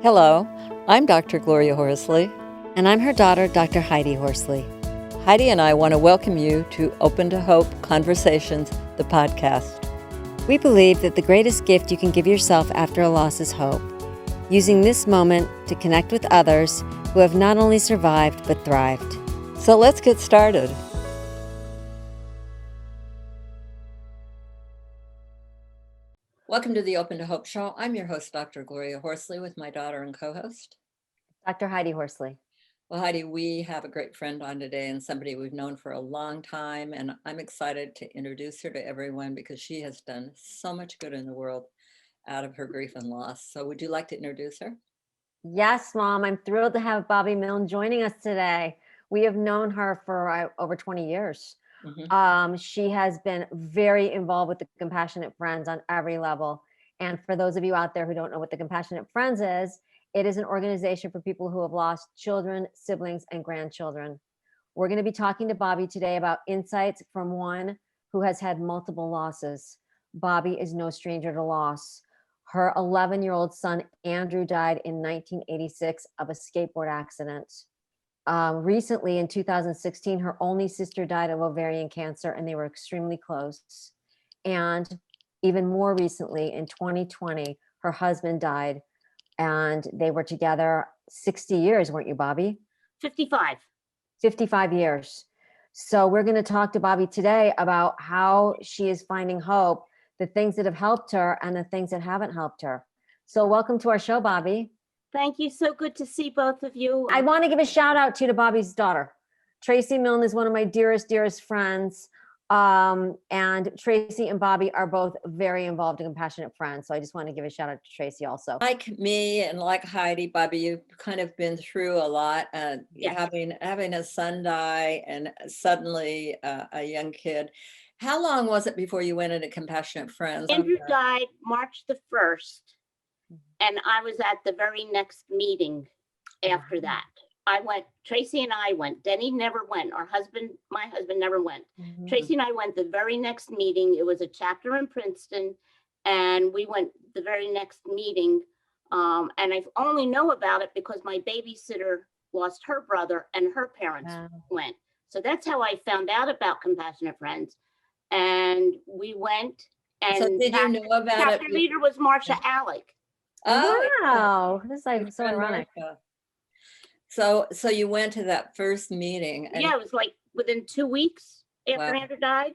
Hello, I'm Dr. Gloria Horsley. And I'm her daughter, Dr. Heidi Horsley. Heidi and I want to welcome you to Open to Hope Conversations, the podcast. We believe that the greatest gift you can give yourself after a loss is hope, using this moment to connect with others who have not only survived but thrived. So let's get started. Welcome to the Open to Hope Show. I'm your host, Dr. Gloria Horsley, with my daughter and co-host, Dr. Heidi Horsley. Well, Heidi, we have a great friend on today and somebody we've known for a long time, and I'm excited to introduce her to everyone because she has done so much good in the world out of her grief and loss. So would you like to introduce her? Yes, Mom, I'm thrilled to have Bobbi Milne joining us today. We have known her for over 20 years. She has been very involved with the Compassionate Friends on every level. And for those of you out there who don't know what the Compassionate Friends is, it is an organization for people who have lost children, siblings, and grandchildren. We're going to be talking to Bobbi today about insights from one who has had multiple losses. Bobbi is no stranger to loss. Her 11-year-old son, Andrew, died in 1986 of a skateboard accident. Recently, in 2016, her only sister died of ovarian cancer, and they were extremely close. And even more recently, in 2020, her husband died, and they were together 60 years, weren't you, Bobbi? 55. 55 years. So we're going to talk to Bobbi today about how she is finding hope, the things that have helped her and the things that haven't helped her. So welcome to our show, Bobbi. Thank you. So good to see both of you. I want to give a shout out to Bobbi's daughter. Tracy Milne is one of my dearest friends. And Tracy and Bobbi are both very involved in Compassionate Friends. So I just want to give a shout out to Tracy also. Like me and like Heidi, Bobbi, you've kind of been through a lot. Yes. Having a son die and suddenly a young kid. How long was it before you went into Compassionate Friends? Andrew died March the 1st, and I was at the very next meeting after that. I went, Tracy and I went. Denny never went. My husband never went. Tracy and I went the very next meeting. It was a chapter in Princeton, and we went the very next meeting. And I only know about it because my babysitter lost her brother and her parents went. So that's how I found out about Compassionate Friends. And we went, and so did you know about chapter it? leader was Marsha Alec. Oh, wow. This is like so ironic. So you went to that first meeting. And it was like within 2 weeks after Andrew died.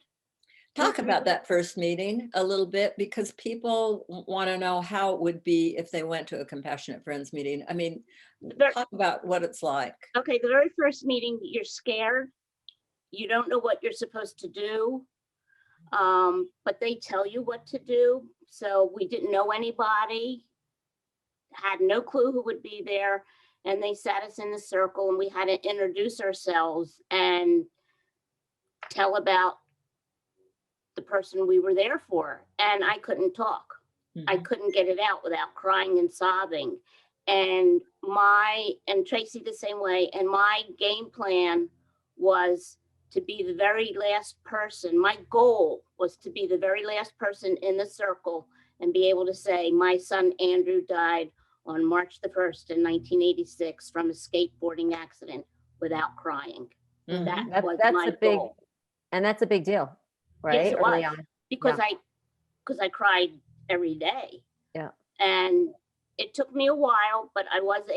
Talk about that first meeting a little bit, because people want to know how it would be if they went to a Compassionate Friends meeting. I mean, talk about what it's like. Okay, the very first meeting, you're scared. You don't know what you're supposed to do, but they tell you what to do. So we didn't know anybody, had no clue who would be there. And they sat us in the circle, and we had to introduce ourselves and tell about the person we were there for. And I couldn't talk. I couldn't get it out without crying and sobbing. And Tracy the same way. And my game plan was to be the very last person. My goal was to be the very last person in the circle and be able to say, my son Andrew died on March the 1st in 1986 from a skateboarding accident without crying. That was my goal. And that's a big deal, right? Yes, it was. Because I cried every day. Yeah. And it took me a while, but I was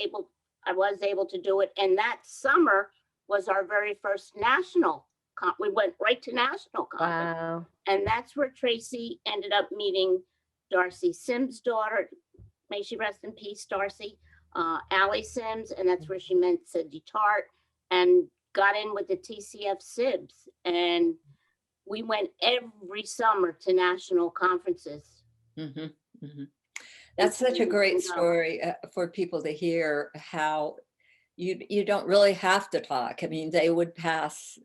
able to do it. And that summer was our very first national. We went right to national conference. Wow. And that's where Tracy ended up meeting Darcy Sims' daughter. May she rest in peace, Darcy, Allie Sims, and that's where she met Cindy Tart and got in with the TCF Sibs. And we went every summer to national conferences. That's such a great story for people to hear, how you don't really have to talk. I mean, they would pass,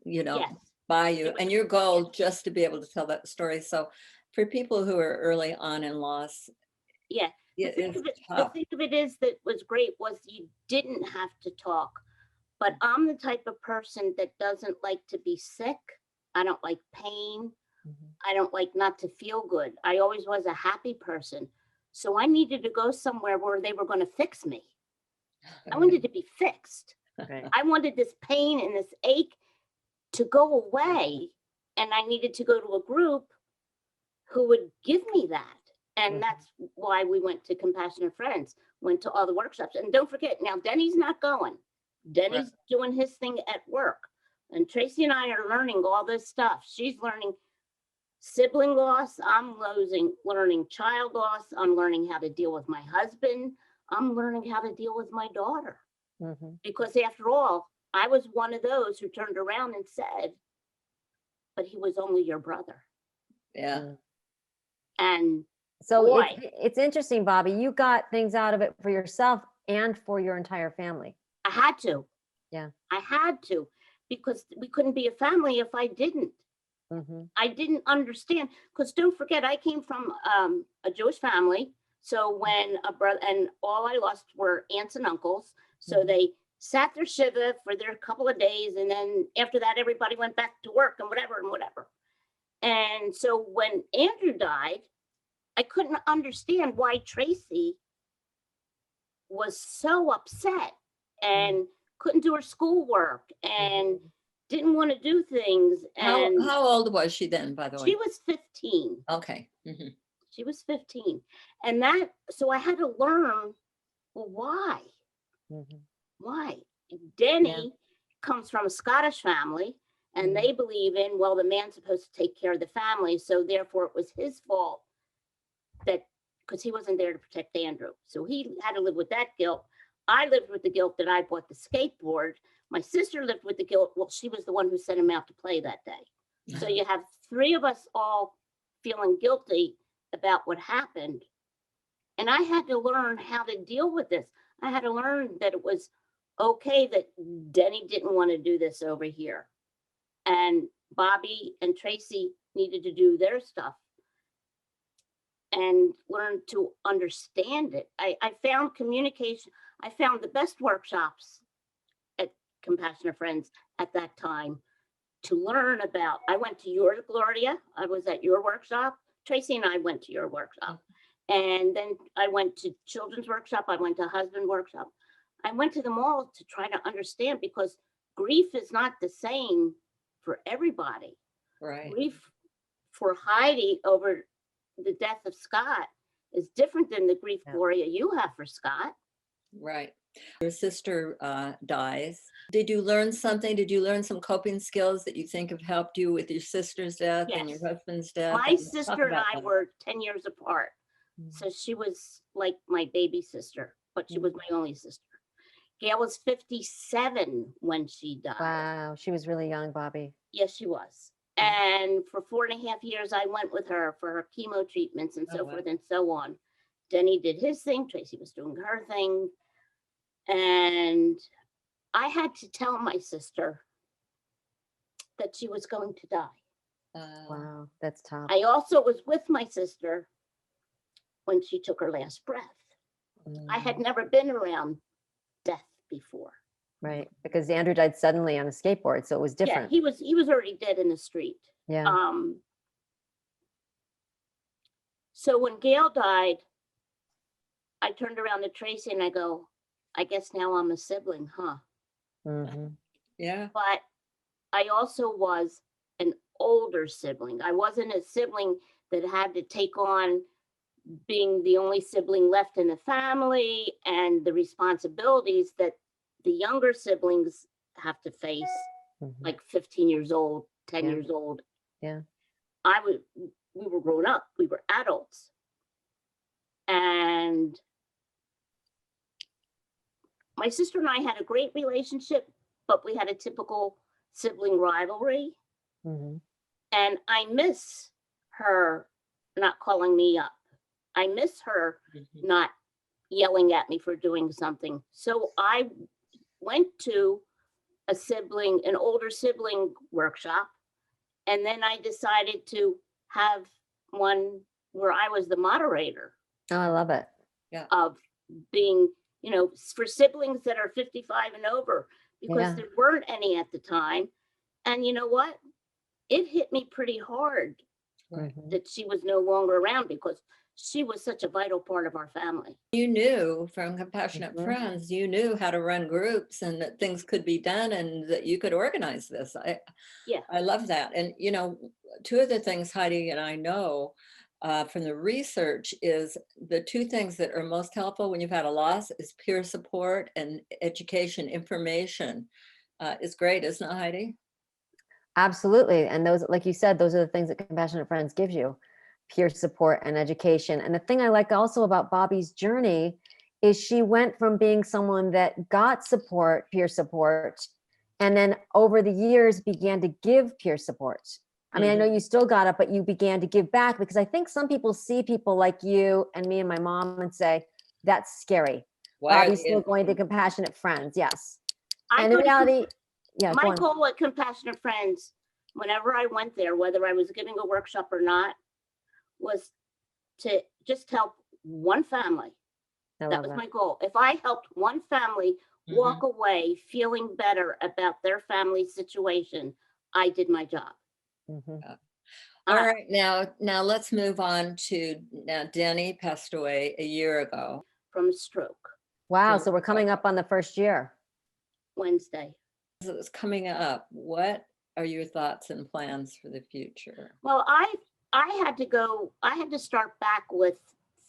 by you, and your goal just to be able to tell that story. So for people who are early on in loss, the thing of it is that was great was you didn't have to talk. But I'm the type of person that doesn't like to be sick. I don't like pain. I don't like not to feel good. I always was a happy person. So I needed to go somewhere where they were going to fix me. I wanted to be fixed. Right. I wanted this pain and this ache to go away. And I needed to go to a group who would give me that. And that's why we went to Compassionate Friends, went to all the workshops. And don't forget, now Denny's not going. Denny's doing his thing at work. And Tracy and I are learning all this stuff. She's learning sibling loss. I'm learning child loss. I'm learning how to deal with my husband. I'm learning how to deal with my daughter. Because after all, I was one of those who turned around and said, but he was only your brother. Yeah. And so it's interesting, Bobbi, you got things out of it for yourself and for your entire family. I had to. Yeah. I had to, because we couldn't be a family if I didn't. I didn't understand, because don't forget, I came from a Jewish family. So when a brother, and all I lost were aunts and uncles. So they sat their Shiva for their couple of days. And then after that, everybody went back to work and whatever. And so when Andrew died, I couldn't understand why Tracy was so upset and couldn't do her schoolwork and didn't want to do things. And How old was she then, by the way? she was 15. Okay. She was 15. And so I had to learn, well, why? Why? Denny comes from a Scottish family, and they believe in, well, the man's supposed to take care of the family. So therefore it was his fault because he wasn't there to protect Andrew. So he had to live with that guilt. I lived with the guilt that I bought the skateboard. My sister lived with the guilt. Well, she was the one who sent him out to play that day. So you have three of us all feeling guilty about what happened. And I had to learn how to deal with this. I had to learn that it was okay that Denny didn't want to do this over here. And Bobbi and Tracy needed to do their stuff and learn to understand it. I found communication. I found the best workshops at Compassionate Friends at that time to learn about. I went to yours, Gloria. I was at your workshop. Tracy and I went to your workshop. And then I went to children's workshop. I went to husband workshop. I went to them all to try to understand, because grief is not the same for everybody. Right. Grief for Heidi over the death of Scott is different than the grief, Gloria, you have for Scott. Right. Your sister dies. Did you learn something? Did you learn some coping skills that you think have helped you with your sister's death and your husband's death? My sister and I were 10 years apart. So she was like my baby sister, but she was my only sister. Gail was 57 when she died. Wow, she was really young, Bobbi. Yes, she was. And for 4.5 years, I went with her for her chemo treatments and so forth and so on. Denny did his thing. Tracy was doing her thing. And I had to tell my sister that she was going to die. Wow, that's tough. I also was with my sister when she took her last breath. I had never been around death before. Right, because Andrew died suddenly on a skateboard, so it was different. Yeah, he was already dead in the street. Yeah. So when Gail died, I turned around to Tracy and I go, I guess now I'm a sibling, huh? Yeah. But I also was an older sibling. I wasn't a sibling that had to take on being the only sibling left in the family and the responsibilities that the younger siblings have to face, like 15 years old, 10 years old. Yeah. We were grown up, we were adults. And my sister and I had a great relationship, but we had a typical sibling rivalry. And I miss her not calling me up. I miss her not yelling at me for doing something. So I went to an older sibling workshop. And then I decided to have one where I was the moderator. Oh, I love it. Yeah. Of being, for siblings that are 55 and over, because there weren't any at the time. And you know what? It hit me pretty hard that she was no longer around, because she was such a vital part of our family. You knew from Compassionate Mhm. Friends, you knew how to run groups and that things could be done and that you could organize this. Yeah. I love that. And, two of the things Heidi and I know from the research is the two things that are most helpful when you've had a loss is peer support and education. Information is great, isn't it, Heidi? Absolutely. And those, like you said, those are the things that Compassionate Friends gives you, peer support and education. And the thing I like also about Bobbi's journey is she went from being someone that got support, peer support, and then over the years began to give peer support. I mean, I know you still got it, but you began to give back, because I think some people see people like you and me and my mom and say, that's scary. Why are Bobbi's they still going to Compassionate Friends. Yes. I And in go to reality, yeah, go my on. goal at Compassionate Friends, whenever I went there, whether I was giving a workshop or not, was to just help one family. I That love was that. my goal. If I helped one family walk away feeling better about their family situation, I did my job. Mhm. All right, now let's move on to now. Denny passed away a year ago. From a stroke, Wow. So- So we're coming up on the first year. Wednesday. As it's coming up, what are your thoughts and plans for the future? Well, I had to start back with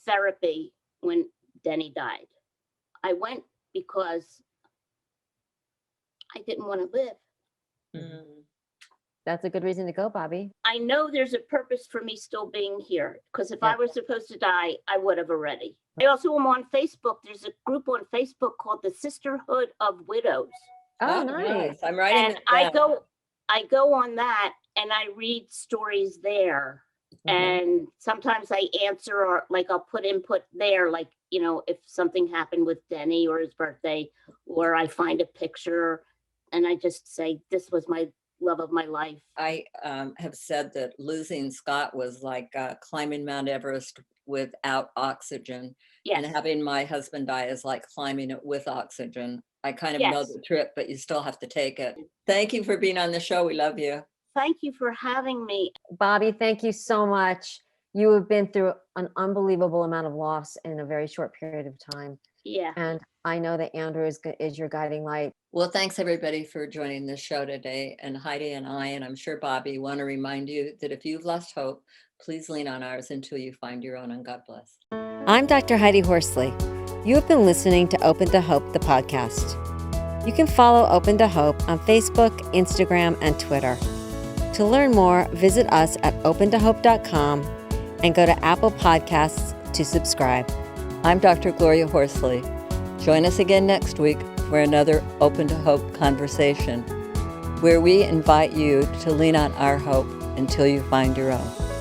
therapy when Denny died. I went because I didn't want to live. Mm. That's a good reason to go, Bobbi. I know there's a purpose for me still being here, because if Yeah. I was supposed to die, I would have already. I also am on Facebook. There's a group on Facebook called the Sisterhood of Widows. Oh, nice. I'm writing And that down. I go on that and I read stories there. Mhm. And sometimes I answer, or like I'll put input there, like, if something happened with Denny or his birthday, or I find a picture and I just say, this was my love of my life. I have said that losing Scott was like climbing Mount Everest without oxygen. Yes. And having my husband die is like climbing it with oxygen. I kind of know Yes. the trip, but you still have to take it. Thank you for being on the show. We love you. Thank you for having me. Bobbi, thank you so much. You have been through an unbelievable amount of loss in a very short period of time. Yeah. And I know that Andrew is your guiding light. Well, thanks everybody for joining this show today. And Heidi and I, and I'm sure Bobbi, want to remind you that if you've lost hope, please lean on ours until you find your own, and God bless. I'm Dr. Heidi Horsley. You have been listening to Open to Hope, the podcast. You can follow Open to Hope on Facebook, Instagram, and Twitter. To learn more, visit us at opentohope.com and go to Apple Podcasts to subscribe. I'm Dr. Gloria Horsley. Join us again next week for another Open to Hope conversation, where we invite you to lean on our hope until you find your own.